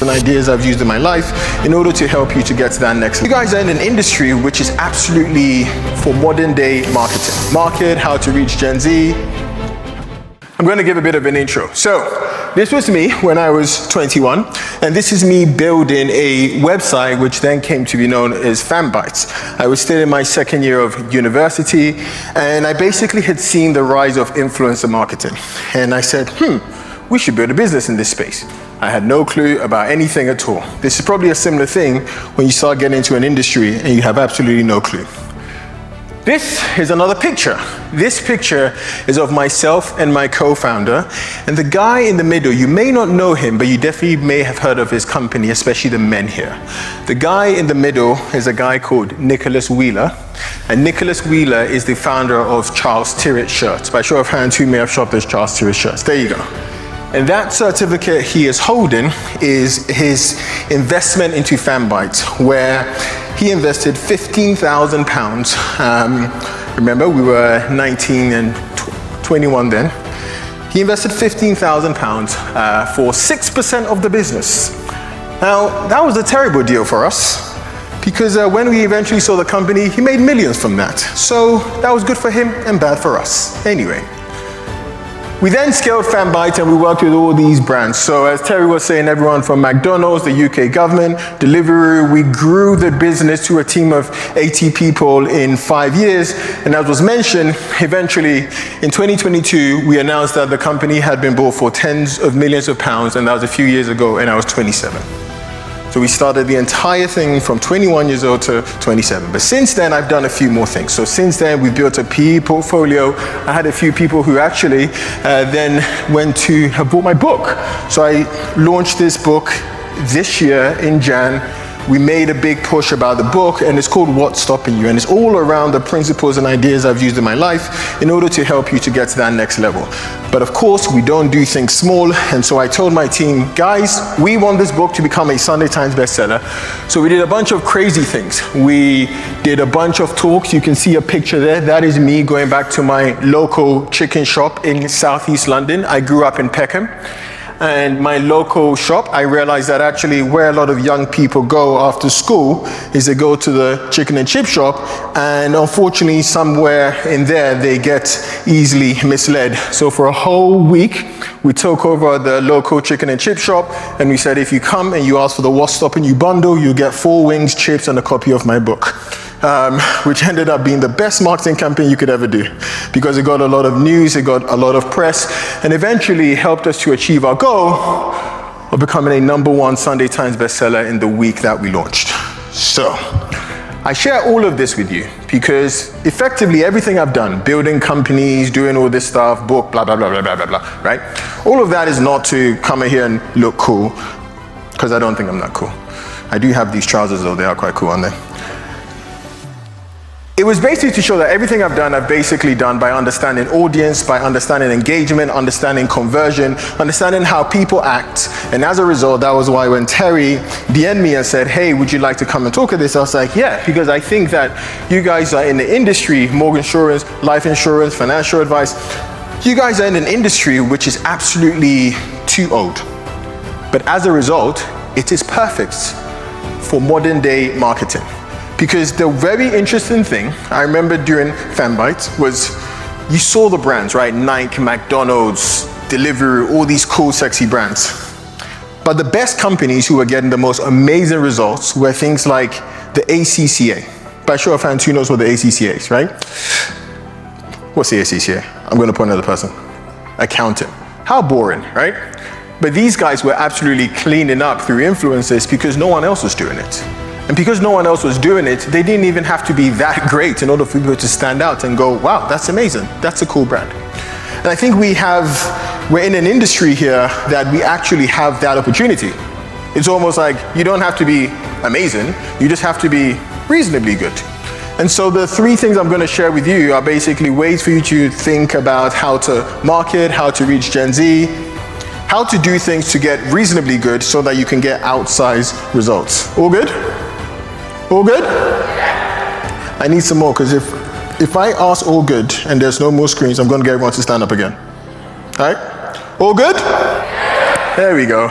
and ideas I've used in my life in order to help you to get to that next level. You guys are in an industry which is absolutely for modern day marketing. Market, how to reach Gen Z. I'm going to give a bit of an intro. So this was me when I was 21, and this is me building a website which then came to be known as Fanbytes. I was still in my second year of university, and I basically had seen the rise of influencer marketing. And I said, we should build a business in this space. I had no clue about anything at all. This is probably a similar thing when you start getting into an industry and you have absolutely no clue. This is another picture. This picture is of myself and my co-founder. And the guy in the middle, you may not know him, but you definitely may have heard of his company, especially the men here. The guy in the middle is a guy called Nicholas Wheeler. And Nicholas Wheeler is the founder of Charles Tyrwhitt Shirts. By show of hands, who may have shopped those Charles Tyrwhitt shirts? There you go. And that certificate he is holding is his investment into Fanbytes, where he invested £15,000. Remember, we were 19 and 21 then. He invested £15,000 for 6% of the business. Now, that was a terrible deal for us, because when we eventually saw the company, he made millions from that. So that was good for him and bad for us. Anyway. We then scaled Fanbytes and we worked with all these brands. So as Terry was saying, everyone from McDonald's, the UK government, Deliveroo, we grew the business to a team of 80 people in 5 years. And as was mentioned, eventually in 2022, we announced that the company had been bought for tens of millions of pounds, and that was a few years ago, and I was 27. So we started the entire thing from 21 years old to 27. But since then, I've done a few more things. So since then, we built a PE portfolio. I had a few people who actually then went to have bought my book. So I launched this book this year in Jan. We made a big push about the book, and it's called What's Stopping You? And it's all around the principles and ideas I've used in my life in order to help you to get to that next level. But of course, we don't do things small. And so I told my team, guys, we want this book to become a Sunday Times bestseller. So we did a bunch of crazy things. We did a bunch of talks. You can see a picture there. That is me going back to my local chicken shop in Southeast London. I grew up in Peckham. And my local shop, I realized that actually where a lot of young people go after school is they go to the chicken and chip shop, and unfortunately somewhere in there they get easily misled. So for a whole week, we took over the local chicken and chip shop, and we said, if you come and you ask for the What's Stopping You bundle, you get 4 wings, chips, and a copy of my book. Which ended up being the best marketing campaign you could ever do, because it got a lot of news, it got a lot of press, and eventually helped us to achieve our goal of becoming a #1 Sunday Times bestseller in the week that we launched. So I share all of this with you because effectively everything I've done, building companies, doing all this stuff, book, blah, blah, blah, blah, blah, blah, blah, right? All of that is not to come in here and look cool, because I don't think I'm that cool. I do have these trousers though, they are quite cool, aren't they? It was basically to show that everything I've done, I've basically done by understanding audience, by understanding engagement, understanding conversion, understanding how people act. And as a result, that was why when Terry DM'd me and said, hey, would you like to come and talk at this? I was like, yeah, because I think that you guys are in the industry, mortgage insurance, life insurance, financial advice. You guys are in an industry which is absolutely too old. But as a result, it is perfect for modern day marketing. Because the very interesting thing I remember during Fanbytes was you saw the brands, right? Nike, McDonald's, Deliveroo, all these cool, sexy brands. But the best companies who were getting the most amazing results were things like the ACCA. By show of hands, who knows what the ACCA is, right? What's the ACCA? I'm going to put another person. Accountant. How boring, right? But these guys were absolutely cleaning up through influencers because no one else was doing it. And because no one else was doing it, they didn't even have to be that great in order for people to stand out and go, wow, that's amazing. That's a cool brand. And I think we're in an industry here that we actually have that opportunity. It's almost like you don't have to be amazing, you just have to be reasonably good. And so the 3 things I'm going to share with you are basically ways for you to think about how to market, how to reach Gen Z, how to do things to get reasonably good so that you can get outsized results. All good? All good? I need some more, because if I ask all good and there's no more screens, I'm going to get everyone to stand up again. All right? All good? There we go.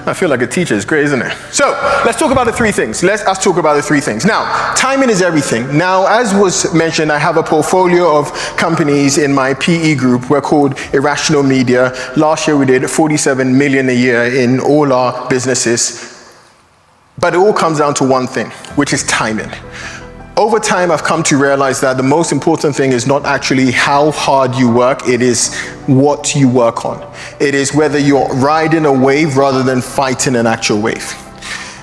I feel like a teacher. It's great, isn't it? So let's talk about the three things. Let us talk about the three things. Now, timing is everything. Now, as was mentioned, I have a portfolio of companies in my PE group. We're called Irrational Media. Last year we did 47 million a year in all our businesses. But it all comes down to one thing, which is timing. Over time, I've come to realize that the most important thing is not actually how hard you work, it is what you work on. It is whether you're riding a wave rather than fighting an actual wave.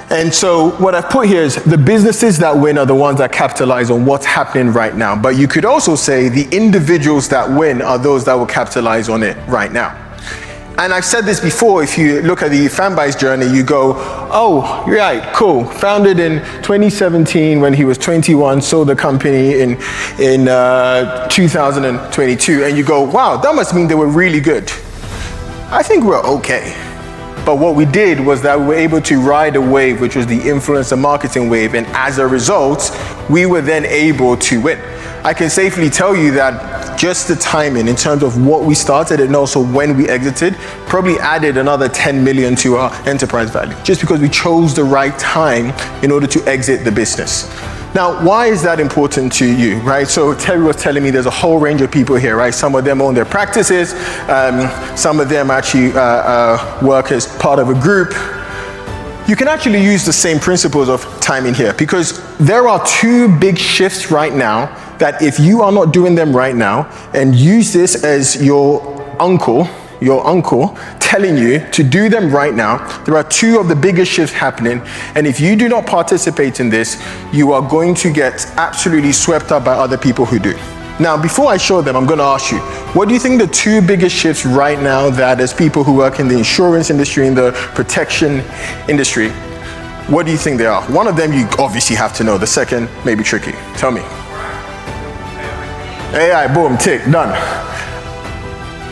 And so what I've put here is the businesses that win are the ones that capitalize on what's happening right now. But you could also say the individuals that win are those that will capitalize on it right now. And I've said this before, if you look at the Fanbytes journey, you go, oh, right, cool. Founded in 2017 when he was 21, sold the company in 2022. And you go, wow, that must mean they were really good. I think we're okay. But what we did was that we were able to ride a wave, which was the influencer marketing wave. And as a result, we were then able to win. I can safely tell you that just the timing in terms of what we started and also when we exited probably added another 10 million to our enterprise value, just because we chose the right time in order to exit the business. Now, why is that important to you, right? So Terry was telling me there's a whole range of people here, right? Some of them own their practices. Some of them actually work as part of a group. You can actually use the same principles of timing here, because there are two big shifts right now that if you are not doing them right now and use this as your uncle telling you to do them right now, there are two of the biggest shifts happening. And if you do not participate in this, you are going to get absolutely swept up by other people who do. Now, before I show them, I'm going to ask you, what do you think the two biggest shifts right now that as people who work in the insurance industry, in the protection industry, what do you think they are? One of them you obviously have to know. The second may be tricky. Tell me. AI, boom, tick, done.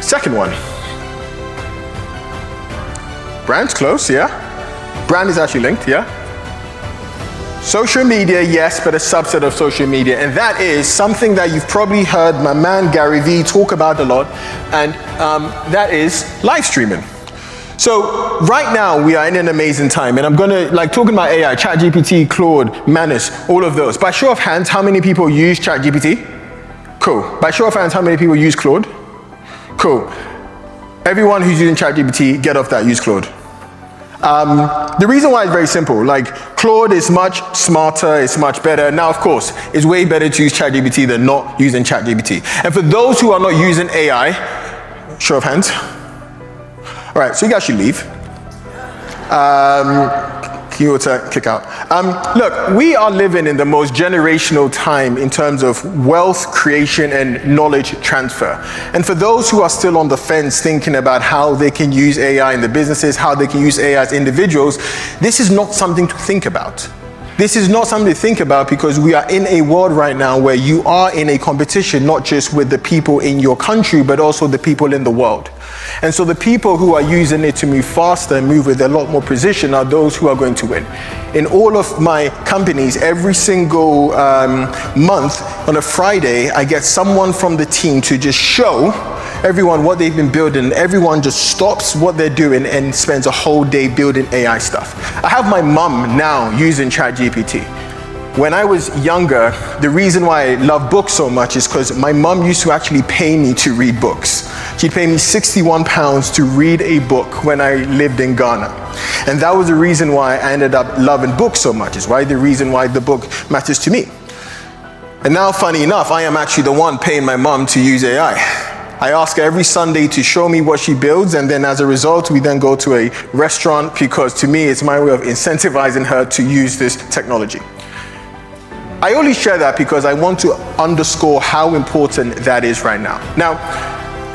Second one. Brand's close, yeah? Brand is actually linked, yeah? Social media, yes, but a subset of social media. And that is something that you've probably heard my man Gary Vee talk about a lot, and that is live streaming. So right now we are in an amazing time, and I'm gonna, like, talking about AI, ChatGPT, Claude, Manus, all of those. By show of hands, how many people use ChatGPT? Cool. By show of hands, how many people use Claude? Cool. Everyone who's using ChatGPT, get off that, use Claude. The reason why is very simple. Like, Claude is much smarter, it's much better. Now, of course, it's way better to use ChatGPT than not using ChatGPT. And for those who are not using AI, show of hands. All right, so you guys should leave. Can you click out? Look, we are living in the most generational time in terms of wealth creation and knowledge transfer. And for those who are still on the fence thinking about how they can use AI in the businesses, how they can use AI as individuals, this is not something to think about. This is not something to think about, because we are in a world right now where you are in a competition, not just with the people in your country, but also the people in the world. And so the people who are using it to move faster and move with a lot more precision are those who are going to win. In all of my companies, every single month on a Friday, I get someone from the team to just show everyone what they've been building. Everyone just stops what they're doing and spends a whole day building AI stuff. I have my mom now using ChatGPT. When I was younger, the reason why I love books so much is because my mom used to actually pay me to read books. She'd pay me £61 to read a book when I lived in Ghana. And that was the reason why I ended up loving books so much, is why the reason why the book matters to me. And now, funny enough, I am actually the one paying my mom to use AI. I ask her every Sunday to show me what she builds, and then as a result, we then go to a restaurant, because to me, it's my way of incentivizing her to use this technology. I only share that because I want to underscore how important that is right now. Now,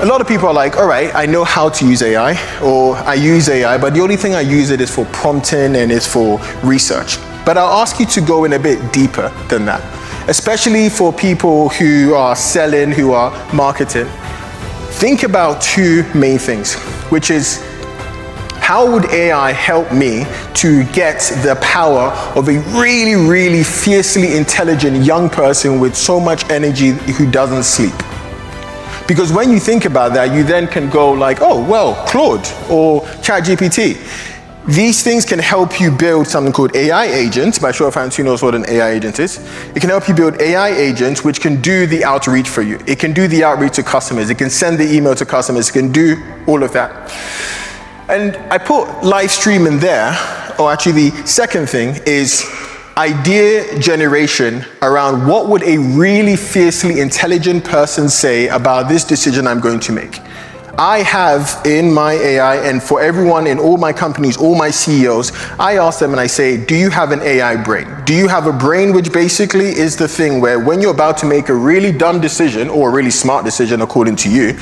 a lot of people are like, all right, I know how to use AI, or I use AI, but the only thing I use it is for prompting and it's for research. But I'll ask you to go in a bit deeper than that, especially for people who are selling, who are marketing. Think about two main things, which is, how would AI help me to get the power of a really, really fiercely intelligent young person with so much energy who doesn't sleep? Because when you think about that, you then can go like, oh, well, Claude or ChatGPT. These things can help you build something called AI agents. By show of hands, who knows what an AI agent is? It can help you build AI agents which can do the outreach for you. It can do the outreach to customers. It can send the email to customers. It can do all of that. And I put live stream in there, or actually the second thing is idea generation around what would a really fiercely intelligent person say about this decision I'm going to make. I have in my AI, and for everyone in all my companies, all my CEOs, I ask them and I say, do you have an AI brain? Do you have a brain which basically is the thing where when you're about to make a really dumb decision, or a really smart decision according to you,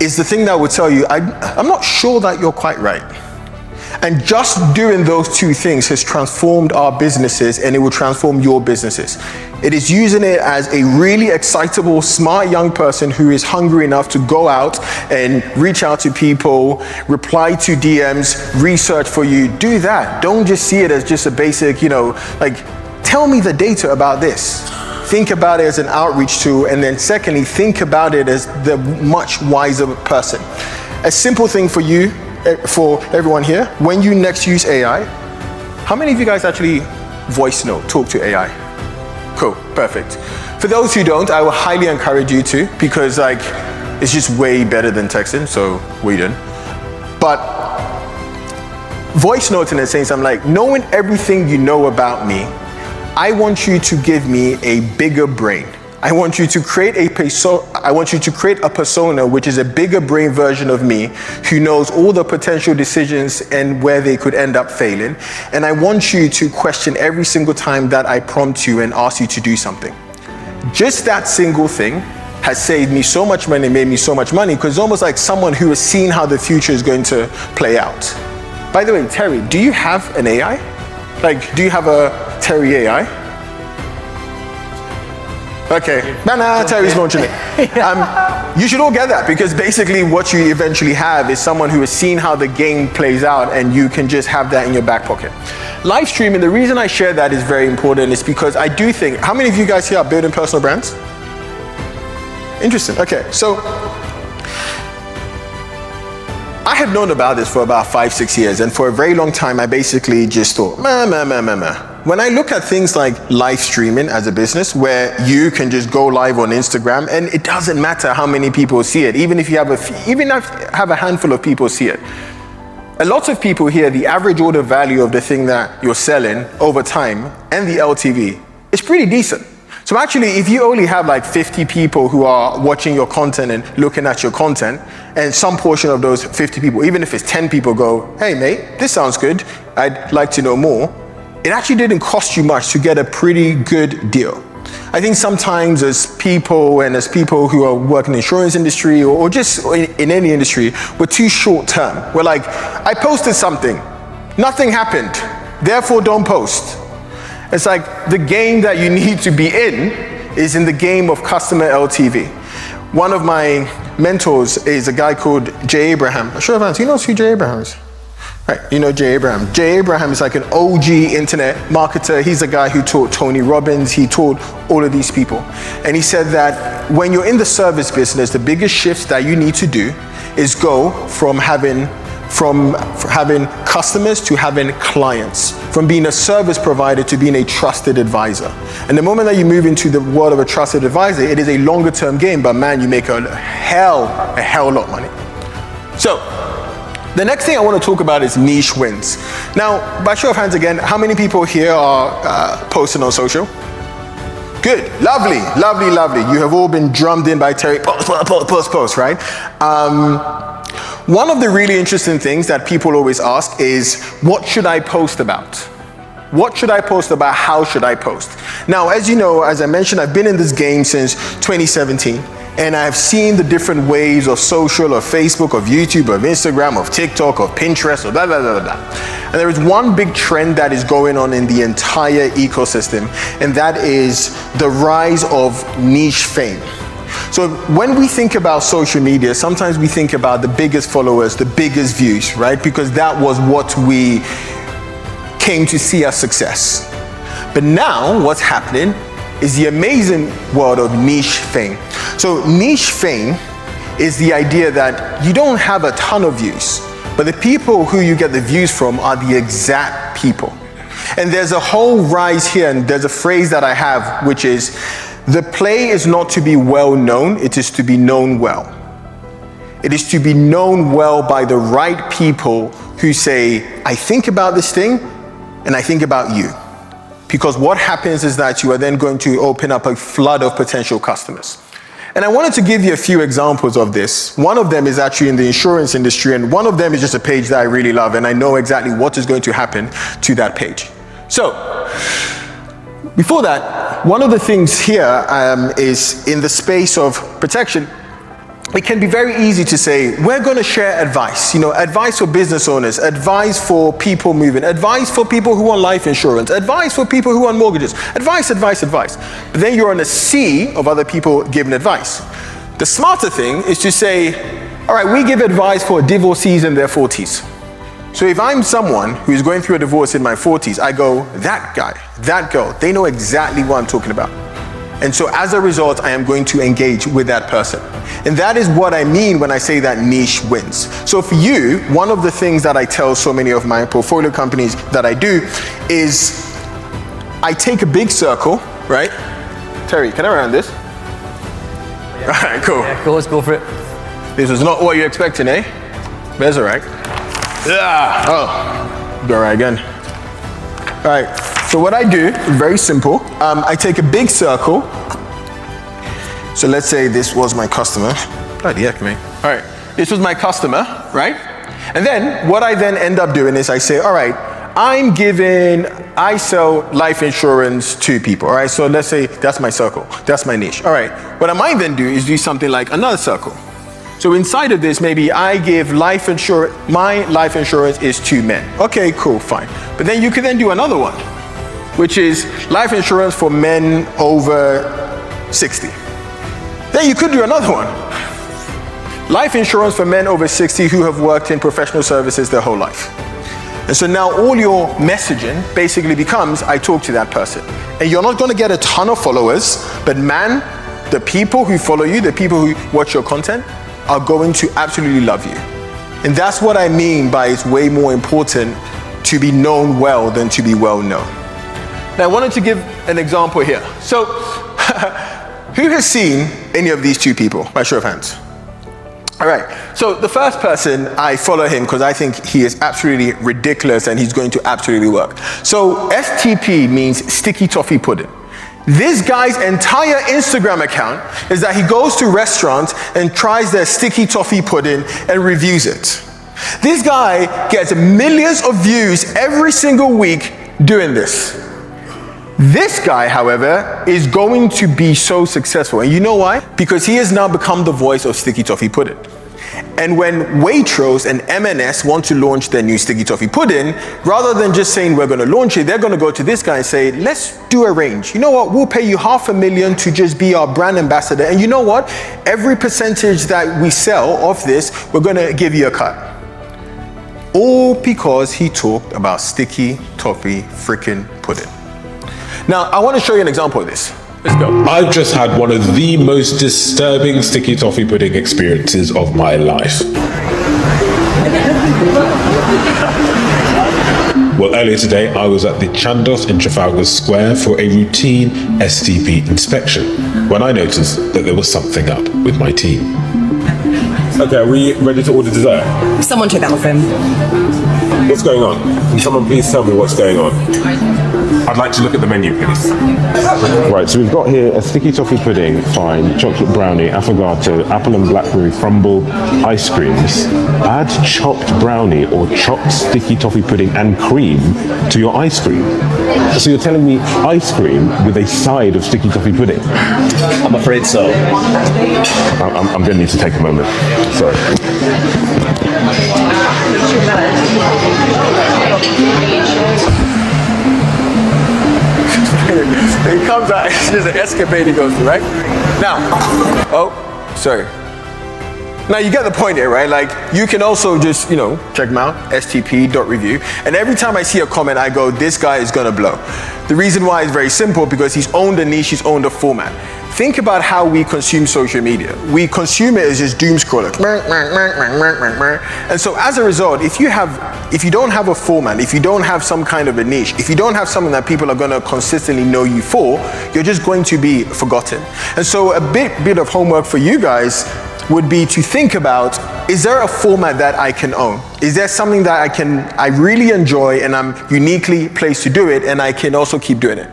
is the thing that will tell you, I'm not sure that you're quite right. And just doing those two things has transformed our businesses, and it will transform your businesses. It is using it as a really excitable, smart young person who is hungry enough to go out and reach out to people, reply to DMs, research for you. Do that. Don't just see it as just a basic, like, tell me the data about this. Think about it as an outreach tool, and then secondly, think about it as the much wiser person. A simple thing for you, for everyone here, when you next use AI, how many of you guys actually voice note, talk to AI? Cool, perfect. For those who don't, I will highly encourage you to, because it's just way better than texting, so we didn't. But voice notes in a sense, I'm like, knowing everything you know about me, I want you to give me a bigger brain. I want you to create a persona which is a bigger brain version of me, who knows all the potential decisions and where they could end up failing. And I want you to question every single time that I prompt you and ask you to do something. Just that single thing has saved me so much money, made me so much money, because it's almost like someone who has seen how the future is going to play out. By the way, Terry, do you have an AI? Do you have a Terry AI? Okay, Terry's launching it. You should all get that, because basically what you eventually have is someone who has seen how the game plays out, and you can just have that in your back pocket. Live streaming, the reason I share that is very important is because I do think, how many of you guys here are building personal brands? Interesting, okay, so I had known about this for about 5-6 years, and for a very long time I basically just thought, When I look at things like live streaming as a business, where you can just go live on Instagram and it doesn't matter how many people see it, even if you have a handful of people see it. A lot of people here, the average order value of the thing that you're selling over time and the LTV is pretty decent. So actually, if you only have 50 people who are watching your content and looking at your content, and some portion of those 50 people, even if it's 10 people, go, hey mate, this sounds good, I'd like to know more, it actually didn't cost you much to get a pretty good deal. I think sometimes as people who are working in the insurance industry or just in any industry, we're too short term. We're like, I posted something, nothing happened, therefore don't post. It's like the game that you need to be in is in the game of customer LTV. One of my mentors is a guy called Jay Abraham. Sure, Vance, you know who Jay Abraham is? Right, you know Jay Abraham. Jay Abraham is like an OG internet marketer. He's a guy who taught Tony Robbins. He taught all of these people. And he said that when you're in the service business, the biggest shifts that you need to do is go from having customers to having clients, from being a service provider to being a trusted advisor. And the moment that you move into the world of a trusted advisor, it is a longer term game, but man, you make a hell lot of money. So, the next thing I want to talk about is niche wins. Now, by show of hands again, how many people here are posting on social? Good, lovely. You have all been drummed in by Terry, post, right? One of the really interesting things that people always ask is, what should I post about? What should I post about? How should I post? Now, as you know, as I mentioned, I've been in this game since 2017. And I've seen the different ways of social, of Facebook, of YouTube, of Instagram, of TikTok, of Pinterest, of blah, blah, blah, blah. And there is one big trend that is going on in the entire ecosystem, and that is the rise of niche fame. So when we think about social media, sometimes we think about the biggest followers, the biggest views, right? Because that was what we came to see as success. But now what's happening is the amazing world of niche fame. So niche fame is the idea that you don't have a ton of views, But the people who you get the views from are the exact people. And there's a whole rise here, and there's a phrase that I have, which is, the play is not to be well known, it is to be known well. It is to be known well by the right people who say, I think about this thing, and I think about you. Because what happens is that you are then going to open up a flood of potential customers. And I wanted to give you a few examples of this. One of them is actually in the insurance industry, and one of them is just a page that I really love, and I know exactly what is going to happen to that page. So, before that, one of the things here is in the space of protection. It can be very easy to say, we're going to share advice. Advice for business owners, advice for people moving, advice for people who want life insurance, advice for people who want mortgages, advice, advice, advice. But then you're on a sea of other people giving advice. The smarter thing is to say, all right, we give advice for divorcees in their 40s. So if I'm someone who is going through a divorce in my 40s, I go, that guy, that girl, they know exactly what I'm talking about. And so as a result, I am going to engage with that person. And that is what I mean when I say that niche wins. So for you, one of the things that I tell so many of my portfolio companies that I do is I take a big circle, right? Terry, can I run this? Yeah. All right, cool. Yeah, cool, let's go for it. This was not what you're expecting, eh? But that's all right. Yeah. Oh, go right again. All right. So what I do, very simple, I take a big circle. So let's say this was my customer. Bloody heck, man. All right, this was my customer, right? And then what I then end up doing is I say, all right, I sell life insurance to people, all right? So let's say that's my circle, that's my niche. All right, what I might then do is do something like another circle. So inside of this, maybe I give life insurance, my life insurance is to men. Okay, cool, fine. But then you can then do another one, which is life insurance for men over 60. Then you could do another one. Life insurance for men over 60 who have worked in professional services their whole life. And so now all your messaging basically becomes, I talk to that person. And you're not gonna get a ton of followers, but man, the people who follow you, the people who watch your content, are going to absolutely love you. And that's what I mean by it's way more important to be known well than to be well known. Now I wanted to give an example here. So, who has seen any of these two people? By show of hands. All right, so the first person, I follow him because I think he is absolutely ridiculous and he's going to absolutely work. So STP means sticky toffee pudding. This guy's entire Instagram account is that he goes to restaurants and tries their sticky toffee pudding and reviews it. This guy gets millions of views every single week doing this. This guy, however, is going to be so successful. And you know why? Because he has now become the voice of sticky toffee pudding. And when Waitrose and M&S want to launch their new sticky toffee pudding, rather than just saying we're going to launch it, they're going to go to this guy and say, let's do a range. You know what? We'll pay you $500,000 to just be our brand ambassador. And you know what? Every percentage that we sell of this, we're going to give you a cut. All because he talked about sticky toffee freaking pudding. Now, I want to show you an example of this. Let's go. I've just had one of the most disturbing sticky toffee pudding experiences of my life. Well, earlier today, I was at the Chandos in Trafalgar Square for a routine STP inspection when I noticed that there was something up with my team. Okay, are we ready to order dessert? Someone took that off him. What's going on? Can someone please tell me what's going on? I'd like to look at the menu, please. Right, so we've got here a sticky toffee pudding, fine, chocolate brownie, affogato, apple and blackberry crumble, ice creams. Add chopped brownie or chopped sticky toffee pudding and cream to your ice cream. So you're telling me ice cream with a side of sticky toffee pudding? I'm afraid so. I'm going to need to take a moment. Sorry. It comes out, it's just an escapade he goes through, right? Now, oh, sorry. Now you get the point here, right? Like you can also just, check them out, stp.review. And every time I see a comment, I go, this guy is gonna blow. The reason why is very simple, because he's owned a niche, he's owned a format. think about how we consume social media. We consume it as just doom scroller. And so as a result, if you don't have a format, if you don't have some kind of a niche, if you don't have something that people are going to consistently know you for, you're just going to be forgotten. And so a bit of homework for you guys would be to think about, is there a format that I can own? Is there something that I really enjoy and I'm uniquely placed to do it and I can also keep doing it?